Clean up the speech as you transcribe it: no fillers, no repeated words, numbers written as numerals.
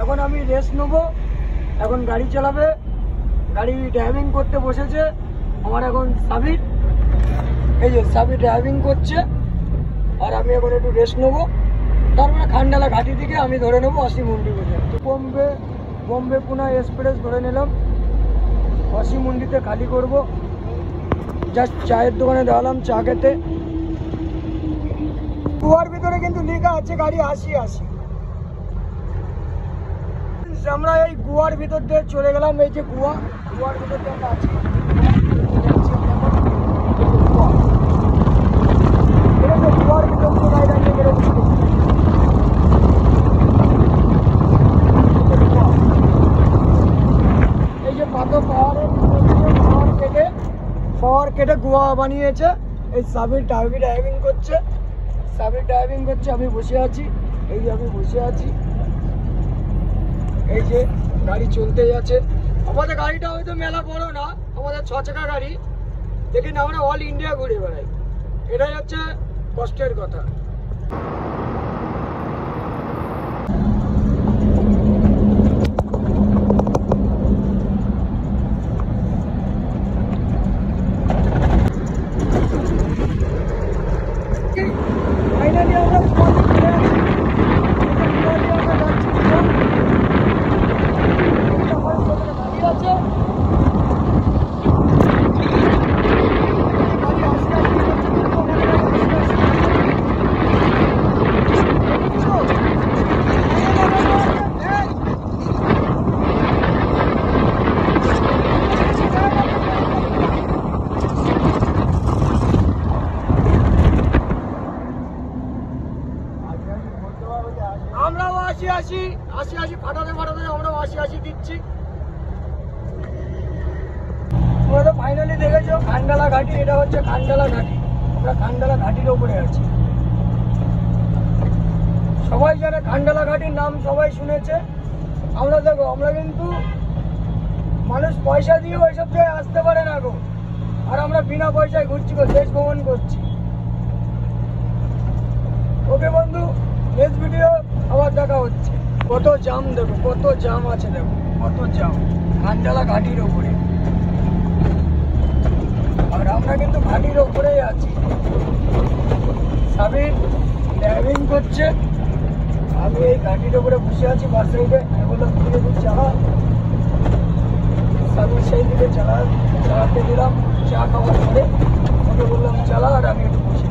এখন আমি রেস্ট নেবো। এখন গাড়ি চালাবে, গাড়ি ড্রাইভিং করতে বসেছে আমার এখন সাবির। এই যে সাবির ড্রাইভিং করছে, আর আমি এখন একটু রেস্ট নেবো। তারপরে খান্ডালা ঘাটি থেকে আমি ধরে নেবো অসি মুন্ডি বাজার। বোম্বে পুনা এক্সপ্রেস ধরে নিলাম, অসি মুন্ডিতে খালি করব। জাস্ট চায়ের দোকানে দাঁড়ালাম চা খেতে। কুয়ার ভিতরে কিন্তু লেখা আছে গাড়ি 80-80। আমরা এই গুয়ার ভিতর দিয়ে চলে গেলাম। এই যে গুয়ার ভিতর দিয়ে আমরা আছি। গুয়ার ভিতর দিয়ে গাড়ি দাঁড়িয়ে বেরোচ্ছি। এই যে পাহাড় কেটে গোয়া বানিয়েছে। এই সাবির ড্রাইভিং করছে, আমি বসে আছি। এই যে আমি বসে আছি, এই যে গাড়ি চলতে যাচ্ছে। আমাদের গাড়িটা হয়তো মেলা বড় না, আমাদের 6 চাকা গাড়ি, দেখি না আমরা অল ইন্ডিয়া ঘুরে বেড়াই। এটাই হচ্ছে কষ্টের কথা। ফাইনালি আমরা আমরাও 80-80 ফাটাতে আমরাও 80-80 দিচ্ছি। তোমরা তো ফাইনালি দেখেছো খান্ডালা ঘাটি। এটা হচ্ছে খান্ডালা ঘাটি। আমরা খান্ডালা ঘাটির ওপরে আছি। সবাই জানে খান্ডালা ঘাটির নাম, সবাই শুনেছে। আমরা দেখো, আমরা কিন্তু মানুষ পয়সা দিয়ে ওইসব জায়গায় আসতে পারে না গো, আর আমরা বিনা পয়সায় ঘুরছি, দেশ ভ্রমণ করছি। ওকে বন্ধু, নেক্সট ভিডিও আবার দেখা হচ্ছে। কত জাম দেখো, কত জাম আছে দেখো, কত জাম খান্ডালা ঘাটির ওপরে। আর আমরা কিন্তু ঘাটির ওপরেই আছি। সাবির ড্রাইভিং করছে, আমি এই ঘাটির ওপরে বসে আছি বাস সাইডে। আমি বললাম তুই একটু চালা। সাবির সেই দিকে চালাতে দিলাম। চা খাওয়ার পরে ওকে বললাম চালা, আর আমি একটু বসে।